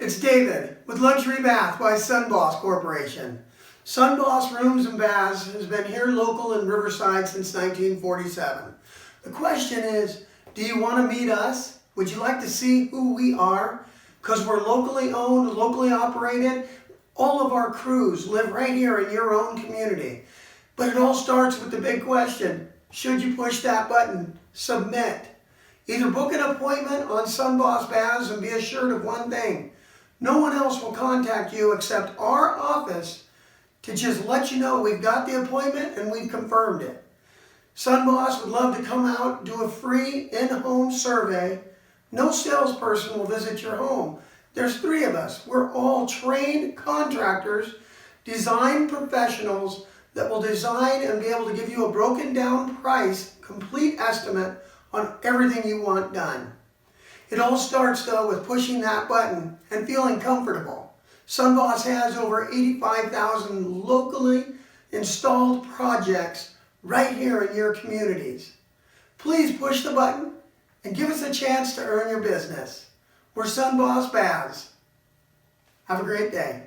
It's David with Luxury Bath by SunBoss Corporation. SunBoss Rooms and Baths has been here local in Riverside since 1947. The question is, do you want to meet us? Would you like to see who we are? Because we're locally owned, locally operated. All of our crews live right here in your own community. But it all starts with the big question, should you push that button, submit? Either book an appointment on SunBoss Baths and be assured of one thing. No one else will contact you except our office to just let you know we've got the appointment and we've confirmed it. SunBoss would love to come out, do a free in-home survey. No salesperson will visit your home. There's 3 of us. We're all trained contractors, design professionals that will design and be able to give you a broken down price, complete estimate on everything you want done. It all starts though with pushing that button and feeling comfortable. SunBoss has over 85,000 locally installed projects right here in your communities. Please push the button and give us a chance to earn your business. We're SunBoss Baths. Have a great day.